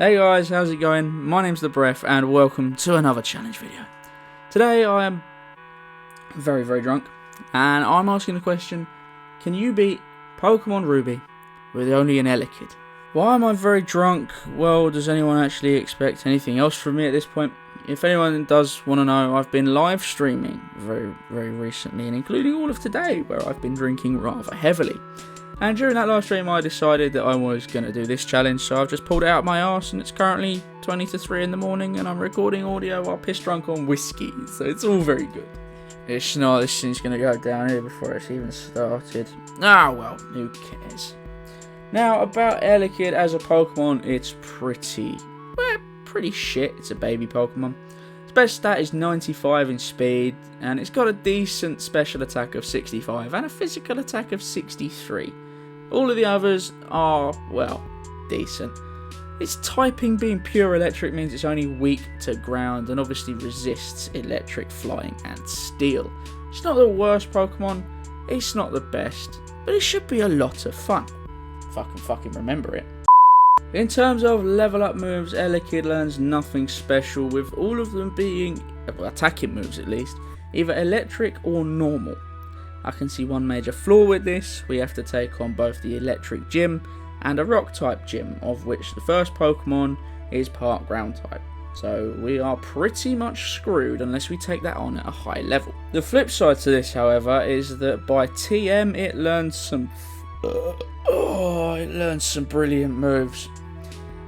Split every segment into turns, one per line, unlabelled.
Hey guys, how's it going? My name's the Breph and welcome to another challenge video. Today I am very drunk and I'm asking the question, can you beat Pokémon RUBY with only an Elekid? Why am I very drunk? Well, does anyone actually expect anything else from me at this point? If anyone does want to know, I've been live streaming very recently, and including all of today where I've been drinking rather heavily. And during that live stream I decided that I was going to do this challenge, so I've just pulled it out of my arse and it's currently 20 to 3 in the morning and I'm recording audio while pissed drunk on whiskey, so it's all very good. It's not, this thing's going to go down here before it's even started. Ah well, who cares. Now about Elekid as a Pokemon, it's pretty shit. It's a baby Pokemon. Its best stat is 95 in speed and it's got a decent special attack of 65 and a physical attack of 63. All of the others are, well, decent. Its typing being pure electric means it's only weak to ground and obviously resists electric, flying and steel. It's not the worst Pokemon, it's not the best, but it should be a lot of fun. If I can fucking remember it. In terms of level up moves, Elekid learns nothing special, with all of them being, attacking moves at least, either electric or normal. I can see one major flaw with this. We have to take on both the electric gym and a rock type gym, of which the first Pokemon is part ground type. So we are pretty much screwed unless we take that on at a high level. The flip side to this, however, is that by TM it learns some brilliant moves.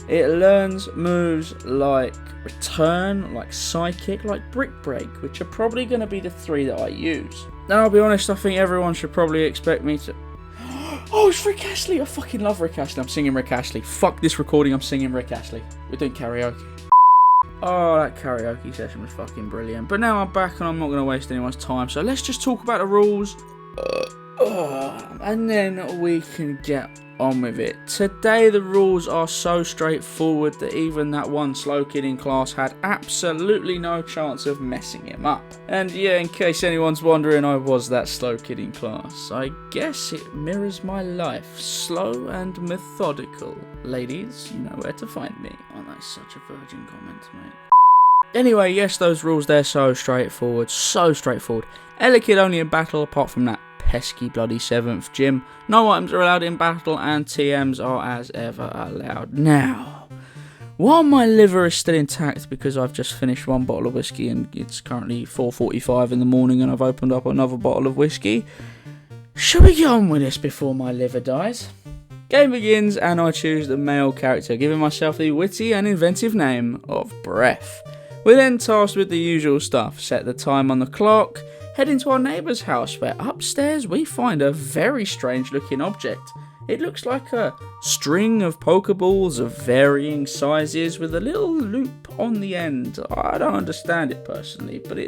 It learns moves like Return, like Psychic, like Brick Break, which are probably going to be the three that I use. Now, I'll be honest, I think everyone should probably expect me to... Oh, it's Rick Astley! I fucking love Rick Astley. I'm singing Rick Astley. Fuck this recording, I'm singing Rick Astley. We're doing karaoke. Oh, that karaoke session was fucking brilliant. But now I'm back and I'm not going to waste anyone's time, so let's just talk about the rules. And then we can get on with it. Today the rules are so straightforward that even that one slow kid in class had absolutely no chance of messing him up. And yeah, in case anyone's wondering, I was that slow kid in class. I guess it mirrors my life. Slow and methodical. Ladies, you know where to find me. Oh, that's such a virgin comment, mate. Anyway, yes, those rules, they're so straightforward. So straightforward. Elekid only in battle, apart from that pesky bloody 7th gym. No items are allowed in battle and TMs are as ever allowed. Now, while my liver is still intact because I've just finished one bottle of whiskey and it's currently 4:45 in the morning and I've opened up another bottle of whiskey, shall we get on with this before my liver dies? Game begins and I choose the male character, giving myself the witty and inventive name of Breph. We're then tasked with the usual stuff, set the time on the clock, head into our neighbour's house where upstairs we find a very strange looking object. It looks like a string of Pokeballs of varying sizes with a little loop on the end. I don't understand it personally, but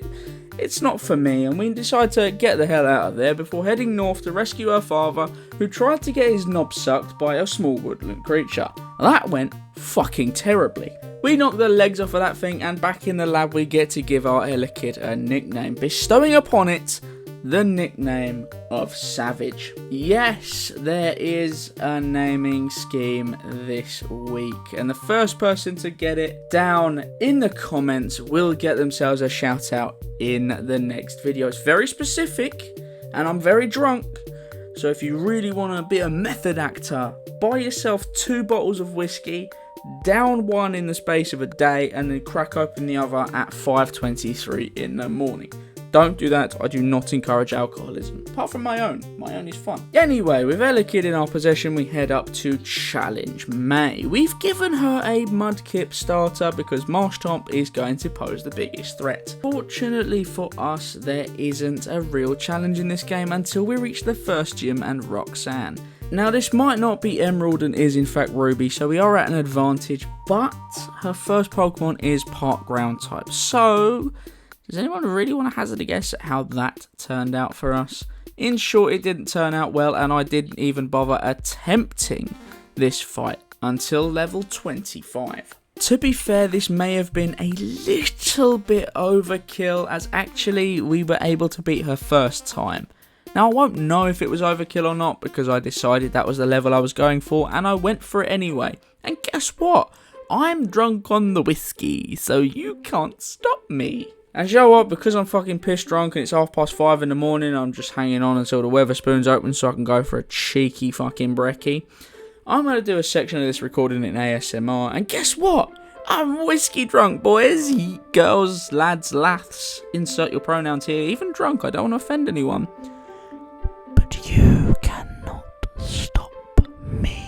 it's not for me, and we decide to get the hell out of there before heading north to rescue her father, who tried to get his knob sucked by a small woodland creature. That went fucking terribly. We knock the legs off of that thing, and back in the lab we get to give our Elekid a nickname, bestowing upon it the nickname of Savage. Yes, there is a naming scheme this week, and the first person to get it down in the comments will get themselves a shout out in the next video. It's very specific, and I'm very drunk, so if you really want to be a method actor, buy yourself 2 bottles of whiskey, down one in the space of a day, and then crack open the other at 5:23 in the morning. Don't do that. I do not encourage alcoholism. Apart from my own. My own is fun. Anyway, with Elekid in our possession, we head up to challenge May. We've given her a Mudkip starter because Marshtomp is going to pose the biggest threat. Fortunately for us, there isn't a real challenge in this game until we reach the first gym and Roxanne. Now, this might not be Emerald and is in fact Ruby, so we are at an advantage, but her first Pokemon is part ground type. So, does anyone really want to hazard a guess at how that turned out for us? In short, it didn't turn out well, and I didn't even bother attempting this fight until level 25. To be fair, this may have been a little bit overkill, as actually we were able to beat her first time. Now, I won't know if it was overkill or not because I decided that was the level I was going for and I went for it anyway. And guess what? I'm drunk on the whiskey, so you can't stop me. And you know what, because I'm fucking pissed drunk and it's 5:30 in the morning, I'm just hanging on until the Weatherspoons open so I can go for a cheeky fucking brekkie. I'm going to do a section of this recording in ASMR, and guess what? I'm whiskey drunk, boys. Girls, lads, laths, insert your pronouns here. Even drunk, I don't want to offend anyone. But you cannot stop me.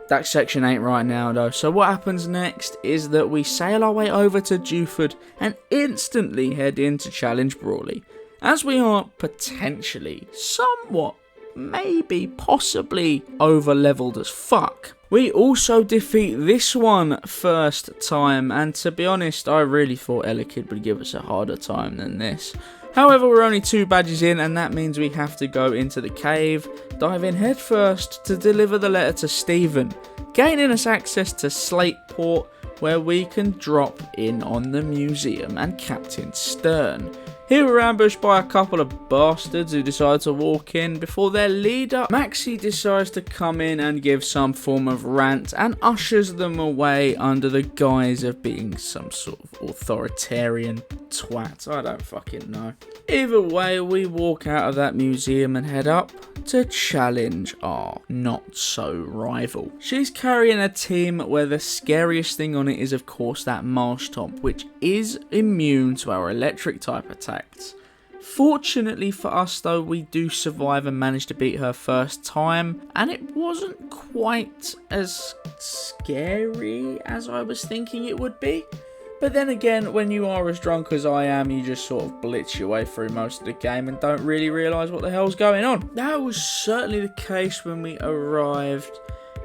That section ain't right now though, so what happens next is that we sail our way over to Dewford and instantly head in to challenge Brawley, as we are potentially, somewhat, maybe, possibly over-leveled as fuck. We also defeat this one first time, and to be honest, I really thought Elekid would give us a harder time than this. However, we're only 2 badges in, and that means we have to go into the cave, dive in head first to deliver the letter to Stephen, gaining us access to Slateport, where we can drop in on the museum and Captain Stern. Here we're ambushed by a couple of bastards who decide to walk in before their leader, Maxie, decides to come in and give some form of rant and ushers them away under the guise of being some sort of authoritarian twat. I don't fucking know. Either way, we walk out of that museum and head up to challenge our not-so-rival. She's carrying a team where the scariest thing on it is, of course, that Marshtomp, which is immune to our electric type attacks. Fortunately for us though, we do survive and manage to beat her first time, and it wasn't quite as scary as I was thinking it would be. But then again, when you are as drunk as I am, you just sort of blitz your way through most of the game and don't really realise what the hell's going on. That was certainly the case when we arrived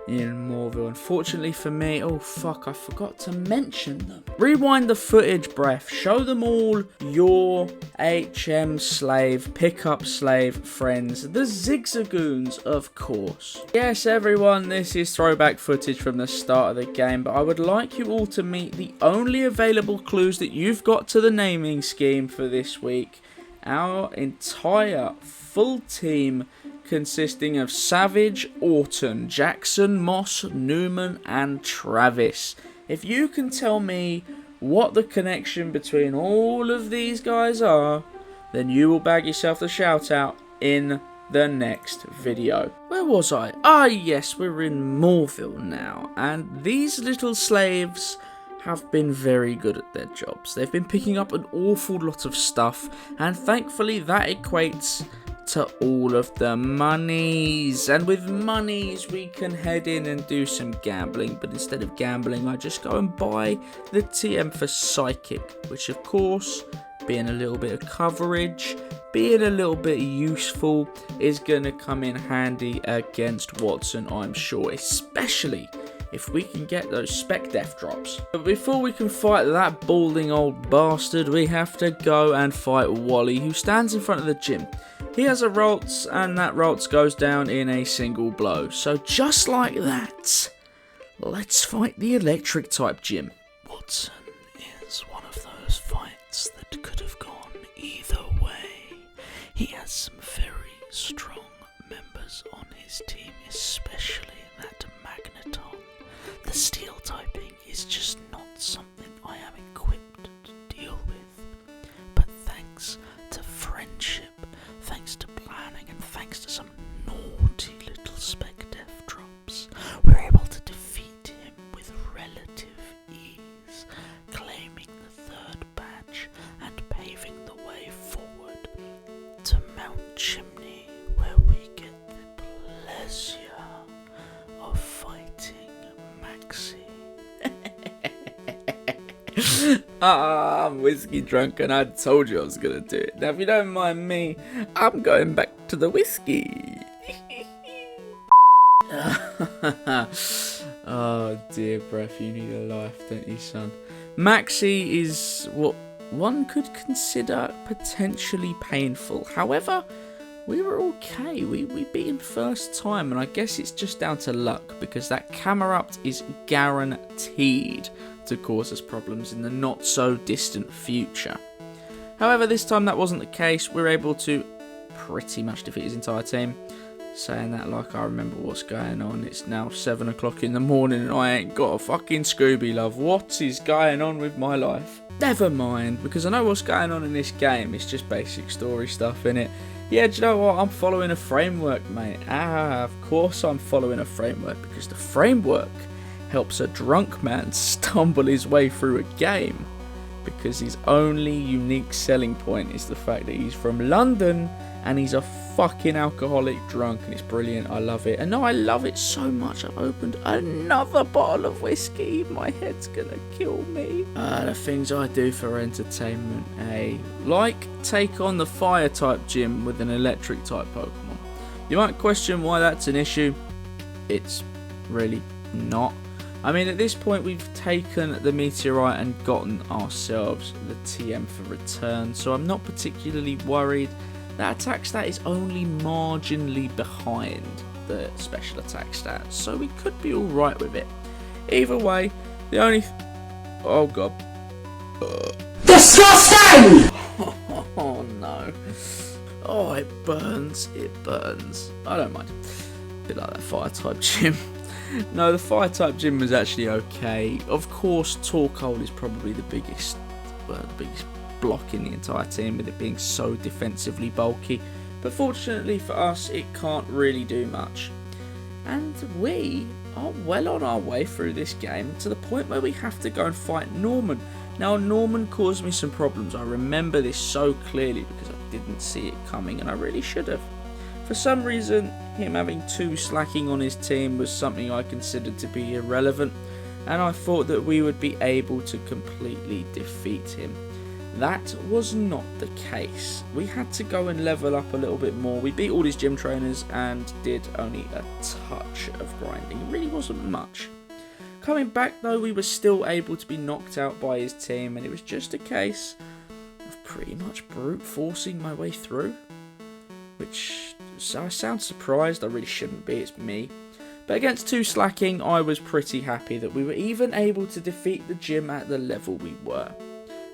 in Moorville. Unfortunately for me, oh fuck, I forgot to mention them. Rewind the footage, Breph. Show them all your HM slave, pickup slave friends, the Zigzagoons, of course. Yes, everyone, this is throwback footage from the start of the game, but I would like you all to meet the only available clues that you've got to the naming scheme for this week. Our entire full team consisting of Savage, Orton, Jackson, Moss, Newman and Travis. If you can tell me what the connection between all of these guys are, then you will bag yourself the shout out in the next video. Where was I? Ah yes, we're in Moorville now, and these little slaves have been very good at their jobs. They've been picking up an awful lot of stuff, and thankfully that equates to all of the monies, and with monies we can head in and do some gambling, but instead of gambling I just go and buy the TM for Psychic, which of course, being a little bit of coverage, being a little bit useful, is going to come in handy against Watson, I'm sure, especially if we can get those spec death drops. But before we can fight that balding old bastard, we have to go and fight Wally, who stands in front of the gym. He has a Ralts, and that Ralts goes down in a single blow. So just like that, let's fight the electric type gym. Watson is one of those fights that could have gone either way. He has some very strong members on his team, especially that Magneton. The steel typing is just not something I am equipped to deal with. But thanks to friendship, thanks to planning, and thanks to some naughty little spec death drops, we're able to defeat him with relative ease, claiming the 3rd badge and paving the way forward to Mount Chimney, where we get the pleasure of fighting Maxie. I'm whiskey drunk and I told you I was going to do it. Now if you don't mind me, I'm going back to the whiskey. Oh dear, Breph, you need a life, don't you, son? Maxie is what one could consider potentially painful. However, we were okay. We beat him first time, and I guess it's just down to luck, because that Camerupt is guaranteed to cause us problems in the not so distant future. However, this time that wasn't the case. We were able to pretty much defeat his entire team. Saying that like I remember what's going on. It's now 7 o'clock in the morning and I ain't got a fucking Scooby, love. What is going on with my life? Never mind, because I know what's going on in this game. It's just basic story stuff, innit? Yeah, do you know what? I'm following a framework, mate. Of course I'm following a framework, because the framework helps a drunk man stumble his way through a game. Because his only unique selling point is the fact that he's from London and he's a fucking alcoholic drunk, and it's brilliant. I love it. And no, I love it so much I've opened another bottle of whiskey. My head's gonna kill me. The things I do for entertainment, like take on the fire type gym with an electric type Pokemon. You might question why that's an issue. It's really not. I mean, at this point we've taken the meteorite and gotten ourselves the TM for return, so I'm not particularly worried. That attack stat is only marginally behind the special attack stat, so we could be alright with it. Either way, the only... oh god. Disgusting! Oh no. Oh, it burns. It burns. I don't mind. A bit like that fire type gym. No, the fire type gym was actually okay. Of course, Torkoal is probably the biggest block in the entire team, with it being so defensively bulky. But fortunately for us, it can't really do much. And we are well on our way through this game to the point where we have to go and fight Norman. Now, Norman caused me some problems. I remember this so clearly because I didn't see it coming, and I really should have. For some reason, him having 2 slacking on his team was something I considered to be irrelevant, and I thought that we would be able to completely defeat him. That was not the case. We had to go and level up a little bit more. We beat all his gym trainers and did only a touch of grinding. It really wasn't much. Coming back though, we were still able to be knocked out by his team, and it was just a case of pretty much brute forcing my way through. Which, I sound surprised, I really shouldn't be, it's me. But against 2 slacking, I was pretty happy that we were even able to defeat the gym at the level we were.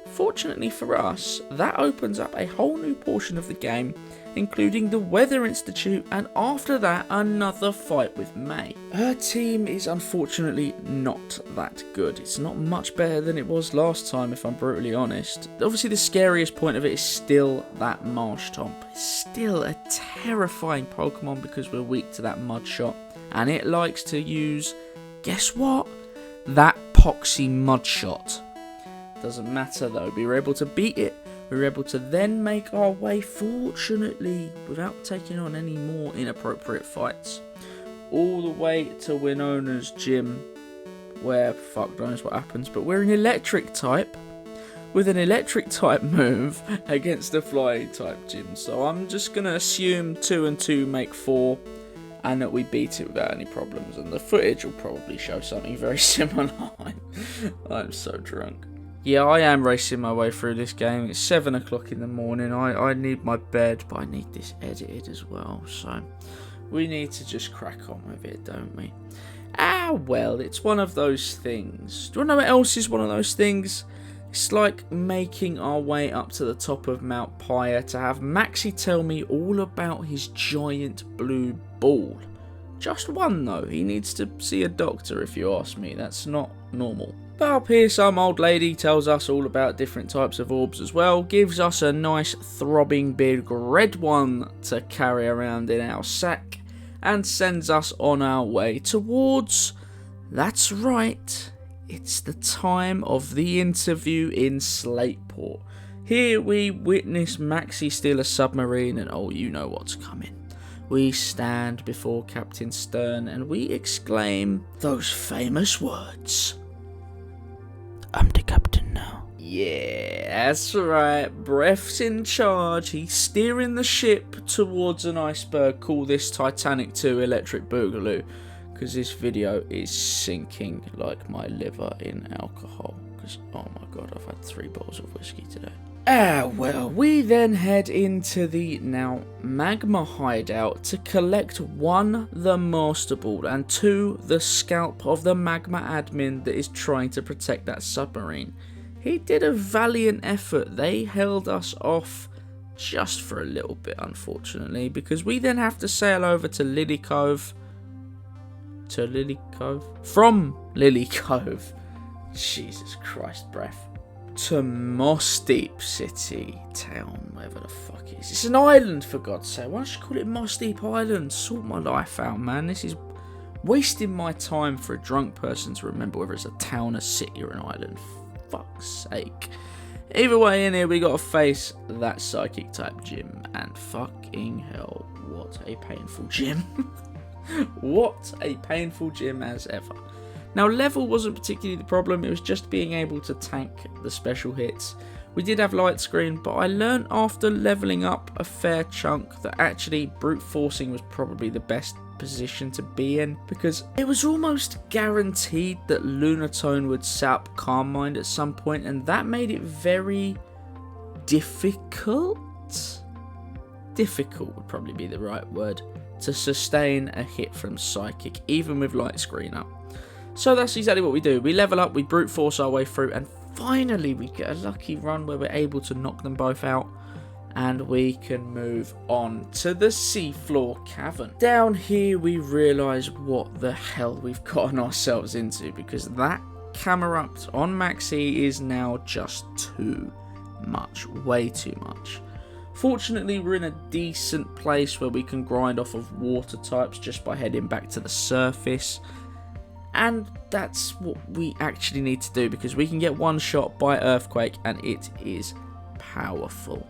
Fortunately for us, that opens up a whole new portion of the game, including the Weather Institute, and after that, another fight with May. Her team is unfortunately not that good. It's not much better than it was last time, if I'm brutally honest. Obviously, the scariest point of it is still that Marshtomp. It's still a terrifying Pokemon because we're weak to that Mud Shot, and it likes to use, guess what? That Poxy Mud Shot. Doesn't matter though, we were able to beat it. We were able to then make our way, fortunately, without taking on any more inappropriate fights, all the way to Winona's gym, where fuck knows what happens, but we're an electric type with an electric type move against a flying type gym. So I'm just going to assume 2 and 2 make 4, and that we beat it without any problems, and the footage will probably show something very similar. I'm so drunk. Yeah, I am racing my way through this game. It's 7 o'clock in the morning. I need my bed, but I need this edited as well. So we need to just crack on with it, don't we? Well, it's one of those things. Do you want to know what else is one of those things? It's like making our way up to the top of Mount Pyre to have Maxie tell me all about his giant blue ball. Just one though. He needs to see a doctor, if you ask me. That's not normal. But up here, some old lady tells us all about different types of orbs as well, gives us a nice throbbing big red one to carry around in our sack, and sends us on our way towards, that's right, it's the time of the interview in Slateport. Here we witness Maxie steal a submarine, and oh, you know what's coming. We stand before Captain Stern and we exclaim those famous words. I'm the captain now. Yeah, that's right. Breph's in charge. He's steering the ship towards an iceberg. Call this Titanic 2 Electric Boogaloo. Because this video is sinking like my liver in alcohol. Because, oh my god, I've had 3 bottles of whiskey today. Well, we then head into the now Magma hideout to collect 1, the Master Ball, and 2, the scalp of the Magma admin that is trying to protect that submarine. He did a valiant effort. They held us off just for a little bit, unfortunately, because we then have to sail over to Lily Cove. From Lily Cove. Jesus Christ, Breph. To Moss Deep City Town, whatever the fuck it is. It's an island, for God's sake. Why don't you call it Moss Deep Island? Sort my life out, man. This is wasting my time for a drunk person to remember whether it's a town, a city, or an island. Fuck's sake. Either way, in here we got to face that psychic type gym, and fucking hell, what a painful gym. What a painful gym as ever. Now, level wasn't particularly the problem, it was just being able to tank the special hits. We did have light screen, but I learned after leveling up a fair chunk that actually brute forcing was probably the best position to be in, because it was almost guaranteed that Lunatone would sap Calm Mind at some point, and that made it very difficult. Difficult would probably be the right word to sustain a hit from Psychic, even with light screen up. So that's exactly what we do. We level up, we brute force our way through, and finally we get a lucky run where we're able to knock them both out, and we can move on to the seafloor cavern. Down here we realise what the hell we've gotten ourselves into, because that Camerupt on Maxi is now just too much, way too much. Fortunately, we're in a decent place where we can grind off of water types just by heading back to the surface. And that's what we actually need to do, because we can get one shot by Earthquake and it is powerful.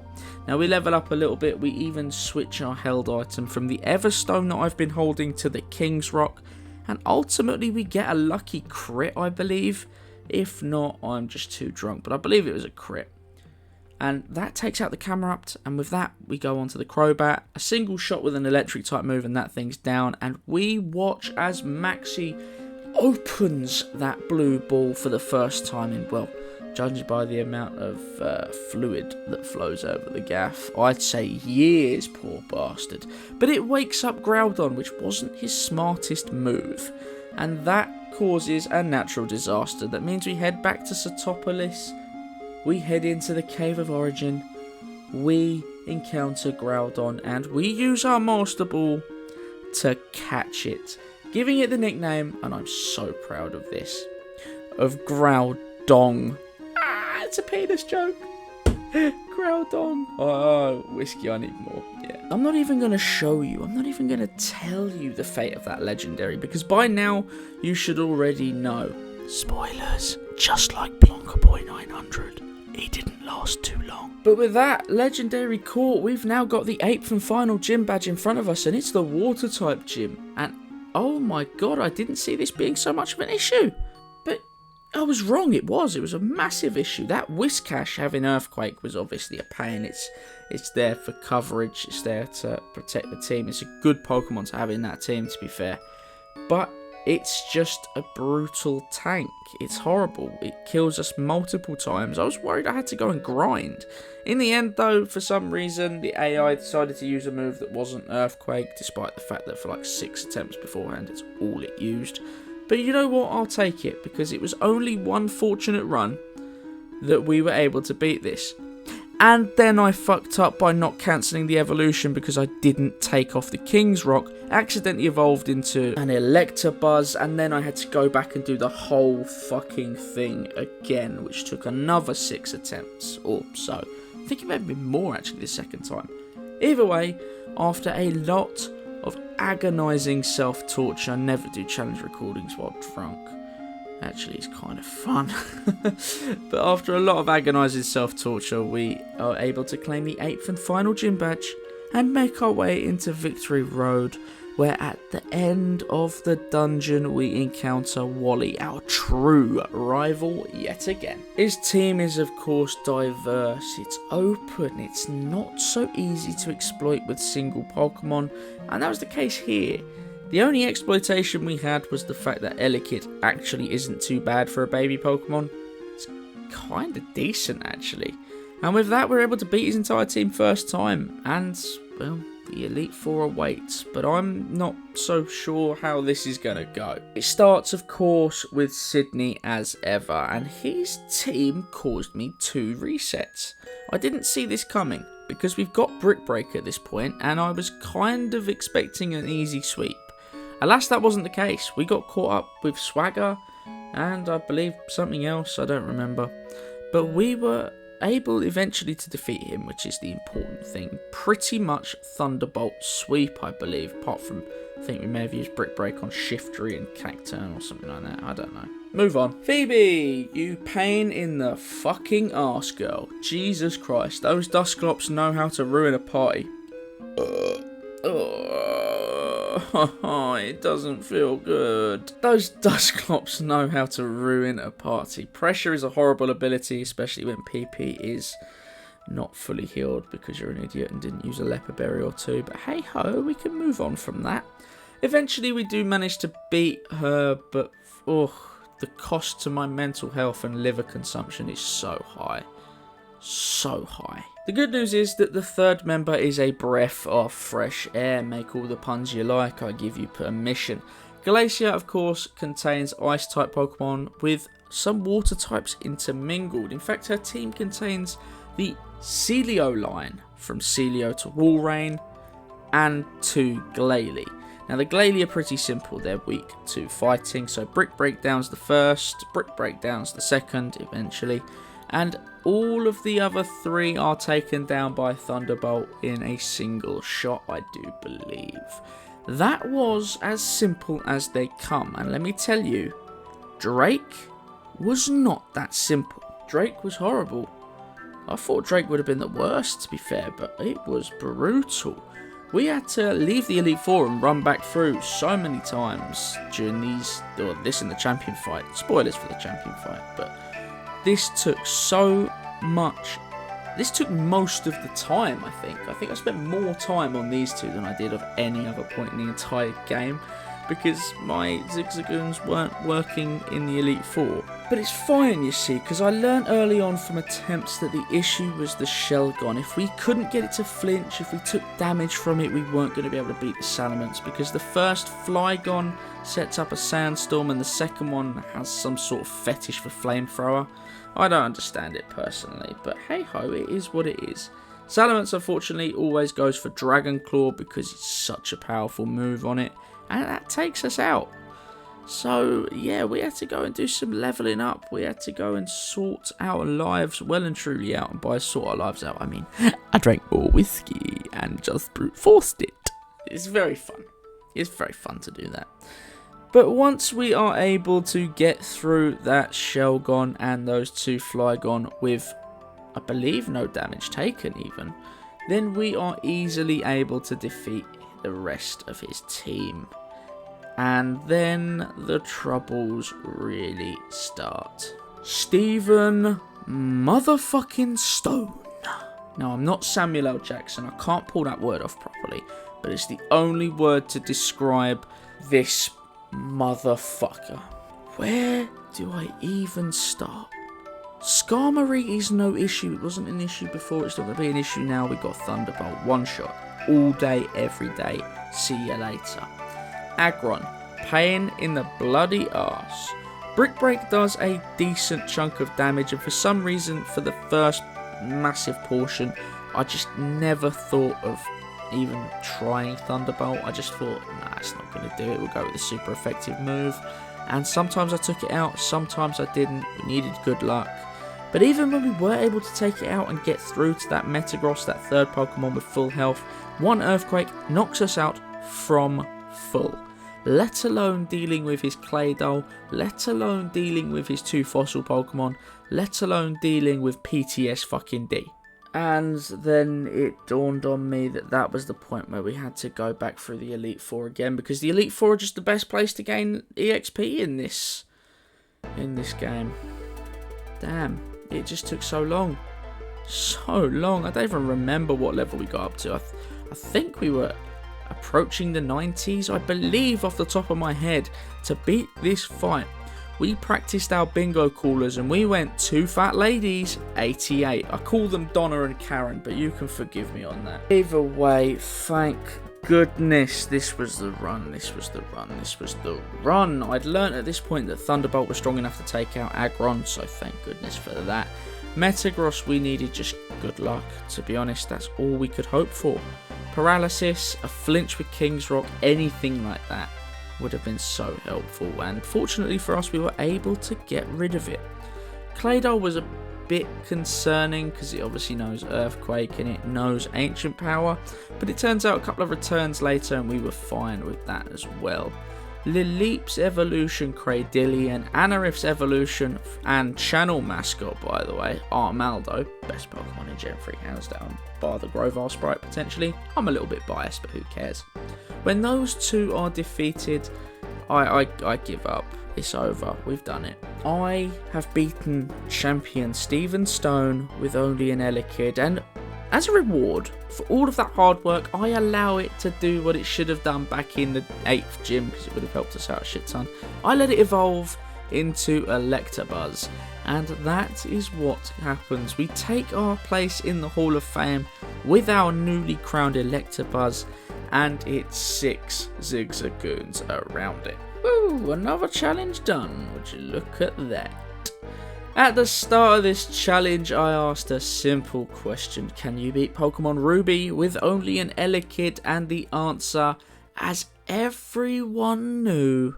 Now we level up a little bit, we even switch our held item from the Everstone that I've been holding to the King's Rock, and ultimately we get a lucky crit, I believe. If not, I'm just too drunk, but I believe it was a crit. And that takes out the Camerupt, and with that we go on to the Crobat, a single shot with an electric type move and that thing's down, and we watch as Maxi opens that blue ball for the first time in, well, judging by the amount of fluid that flows over the gaff, I'd say years, poor bastard. But it wakes up Groudon, which wasn't his smartest move, and that causes a natural disaster. That means we head back to Satopolis, we head into the Cave of Origin, we encounter Groudon, and we use our Master Ball to catch it, giving it the nickname, and I'm so proud of this, of Groudon. Ah, it's a penis joke. Groudon. Oh, whiskey, I need more. Yeah. I'm not even going to show you, I'm not even going to tell you the fate of that legendary, because by now you should already know. Spoilers, just like Plonker Boy 900, he didn't last too long. But with that legendary caught, we've now got the 8th and final gym badge in front of us, and it's the water type gym. And oh my god, I didn't see this being so much of an issue. But I was wrong, it was a massive issue. That Whiscash having Earthquake was obviously a pain. It's there for coverage, it's there to protect the team. It's a good Pokemon to have in that team, to be fair. But it's just a brutal tank. It's horrible. It kills us multiple times. I was worried I had to go and grind. In the end, though, for some reason, the AI decided to use a move that wasn't Earthquake, despite the fact that for like 6 attempts beforehand, it's all it used. But you know what? I'll take it, because it was only one fortunate run that we were able to beat this. And then I fucked up by not cancelling the evolution because I didn't take off the King's Rock, accidentally evolved into an Electabuzz, and then I had to go back and do the whole fucking thing again, which took another 6 attempts or so. I think it may have been more actually the second time. Either way, after a lot of agonising self-torture, I never do challenge recordings while drunk. Actually, it's kind of fun. But after a lot of agonising self-torture, we are able to claim the 8th and final gym badge and make our way into Victory Road, where at the end of the dungeon we encounter Wally, our true rival yet again. His team is of course diverse, it's open, it's not so easy to exploit with single Pokemon, and that was the case here. The only exploitation we had was the fact that Elekid actually isn't too bad for a baby Pokemon. It's kind of decent actually. And with that we're able to beat his entire team first time, and well, the Elite Four awaits, but I'm not so sure how this is going to go. It starts of course with Sydney as ever, and his team caused me 2 resets. I didn't see this coming. because we've got Brick Break at this point, and I was kind of expecting an easy sweep. Alas, that wasn't the case. We got caught up with Swagger, and I believe something else, I don't remember. But we were able eventually to defeat him, which is the important thing. Pretty much Thunderbolt sweep, I believe, apart from, I think we may have used Brick Break on Shiftry and Cacturn or something like that, I don't know. Move on. Phoebe, you pain in the fucking arse, girl. Jesus Christ, those Dusclops know how to ruin a party. It doesn't feel good. Those Dusclops know how to ruin a party. Pressure is a horrible ability, especially when PP is not fully healed because you're an idiot and didn't use a leper berry or two. But hey ho, we can move on from that. Eventually we do manage to beat her, but the cost to my mental health and liver consumption is so high. So high. The good news is that the third member is a breath of fresh air. Make all the puns you like, I give you permission. Glacia, of course, contains ice-type Pokemon with some water types intermingled. In fact, her team contains the Celio line, from Celio to Walrein and to Glalie. Now, the Glalie are pretty simple. They're weak to fighting, so Brick Breakdown's the first, Brick Breakdown's the second, eventually. And all of the other three are taken down by Thunderbolt in a single shot, I do believe. That was as simple as they come. And let me tell you, Drake was not that simple. Drake was horrible. I thought Drake would have been the worst, to be fair, but it was brutal. We had to leave the Elite Four and run back through so many times during this in the champion fight. Spoilers for the champion fight, but this took so much. This took most of the time, I think. I think I spent more time on these two than I did of any other point in the entire game, because my Zigzagoons weren't working in the Elite Four. But it's fine, you see, because I learned early on from attempts that the issue was the Shelgon. If we couldn't get it to flinch, if we took damage from it, we weren't going to be able to beat the Salamence, because the first Flygon sets up a Sandstorm and the second one has some sort of fetish for Flamethrower. I don't understand it personally, but hey ho, it is what it is. Salamence unfortunately always goes for Dragon Claw because it's such a powerful move on it, and that takes us out. So yeah, we had to go and do some leveling up. We had to go and sort our lives well and truly out. And by sort our lives out, I mean I drank more whiskey and just brute forced it. It's very fun. It's very fun to do that. But once we are able to get through that Shelgon and those two Flygon with, I believe, no damage taken even, then we are easily able to defeat the rest of his team. And then the troubles really start. Stephen motherfucking Stone. Now, I'm not Samuel L. Jackson. I can't pull that word off properly, but it's the only word to describe this motherfucker. Where do I even start? Skarmory is no issue. It wasn't an issue before. It's not going to be an issue now. We got Thunderbolt. One shot. All day, every day. See you later. Aggron. Pain in the bloody arse. Brick Break does a decent chunk of damage, and for some reason, for the first massive portion, I just never thought of even trying Thunderbolt. I just thought, nah, it's not going to do it. We'll go with a super effective move. And sometimes I took it out, sometimes I didn't. We needed good luck. But even when we were able to take it out and get through to that Metagross, that third Pokemon with full health, one Earthquake knocks us out from full. Let alone dealing with his Claydol, let alone dealing with his two fossil Pokemon, let alone dealing with PTS fucking D. And then it dawned on me that that was the point where we had to go back through the Elite Four again, because the Elite Four are just the best place to gain EXP in this game. Damn, it just took so long. So long. I don't even remember what level we got up to. I think we were approaching the 90s, I believe, off the top of my head. To beat this fight, we practiced our bingo callers and we went 2 fat ladies, 88. I call them Donna and Karen, but you can forgive me on that. Either way, thank goodness this was the run, this was the run, this was the run. I'd learnt at this point that Thunderbolt was strong enough to take out Aggron, so thank goodness for that. Metagross, we needed just good luck. To be honest, that's all we could hope for. Paralysis, a flinch with King's Rock, anything like that would have been so helpful. And fortunately for us, we were able to get rid of it. Claydol was a bit concerning because it obviously knows Earthquake and it knows Ancient Power. But it turns out a couple of returns later and we were fine with that as well. Lileep's evolution, Cradillion, Anorith's evolution, and channel mascot, by the way, Armaldo, best Pokemon in Gen 3, hands down, bar the Grovyle sprite potentially. I'm a little bit biased, but who cares? When those two are defeated, I give up. It's over. We've done it. I have beaten champion Steven Stone with only an Elekid, and as a reward for all of that hard work, I allow it to do what it should have done back in the 8th gym, because it would have helped us out a shit ton. I let it evolve into Electabuzz, and that is what happens. We take our place in the Hall of Fame with our newly crowned Electabuzz, and it's 6 Zigzagoons around it. Woo, another challenge done. Would you look at that? At the start of this challenge, I asked a simple question. Can you beat Pokemon RUBY with only an Elekid? And the answer, as everyone knew,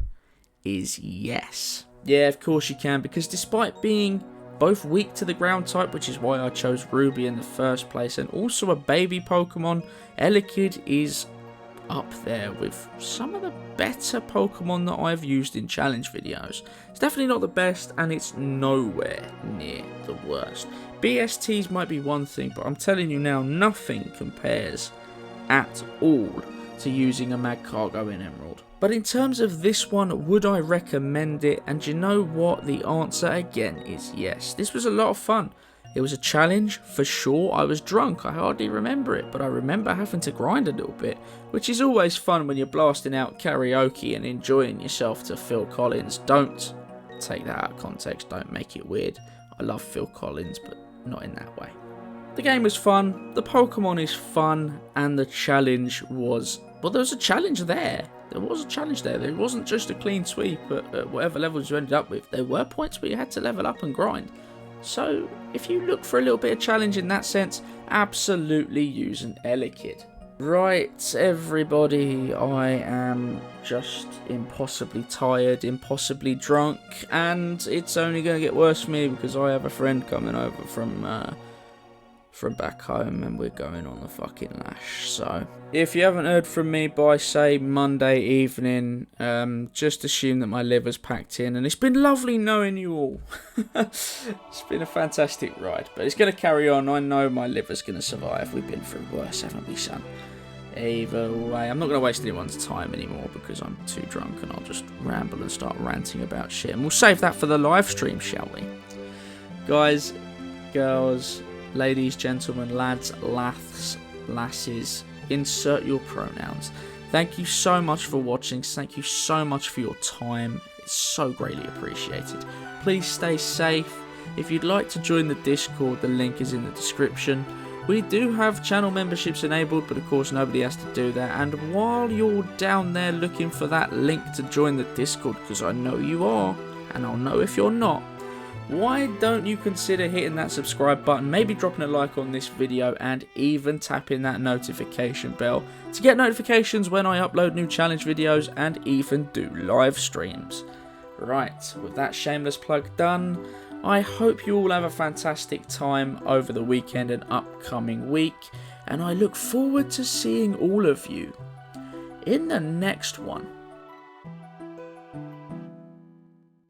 is yes. Yeah, of course you can, because despite being both weak to the ground type, which is why I chose RUBY in the first place, and also a baby Pokemon, Elekid is up there with some of the better Pokemon that I've used in challenge videos. It's definitely not the best, and it's nowhere near the worst. BSTs might be one thing, but I'm telling you now, nothing compares at all to using a Magcargo in Emerald. But in terms of this one, would I recommend it? And you know what? The answer again is yes. This was a lot of fun. It was a challenge, for sure. I was drunk, I hardly remember it, but I remember having to grind a little bit, which is always fun when you're blasting out karaoke and enjoying yourself to Phil Collins. Don't take that out of context, don't make it weird. I love Phil Collins, but not in that way. The game was fun, the Pokemon is fun, and the challenge was... well, there was a challenge there. There was a challenge there. There wasn't just a clean sweep at whatever levels you ended up with. There were points where you had to level up and grind. So, if you look for a little bit of challenge in that sense, absolutely use an Elekid. Right, everybody, I am just impossibly tired, impossibly drunk, and it's only going to get worse for me because I have a friend coming over from back home and we're going on the fucking lash. So, if you haven't heard from me by, say, Monday evening, just assume that my liver's packed in, and it's been lovely knowing you all. It's been a fantastic ride, but it's going to carry on. I know my liver's going to survive. We've been through worse, haven't we, son? Either way, I'm not going to waste anyone's time anymore because I'm too drunk and I'll just ramble and start ranting about shit, and we'll save that for the live stream, shall we? Guys, girls, ladies, gentlemen, lads, laths, lasses, insert your pronouns. Thank you so much for watching. Thank you so much for your time. It's so greatly appreciated. Please stay safe. If you'd like to join the Discord, the link is in the description. We do have channel memberships enabled, but of course nobody has to do that. And while you're down there looking for that link to join the Discord, because I know you are, and I'll know if you're not, why don't you consider hitting that subscribe button, maybe dropping a like on this video, and even tapping that notification bell to get notifications when I upload new challenge videos and even do live streams. Right, with that shameless plug done, I hope you all have a fantastic time over the weekend and upcoming week, and I look forward to seeing all of you in the next one.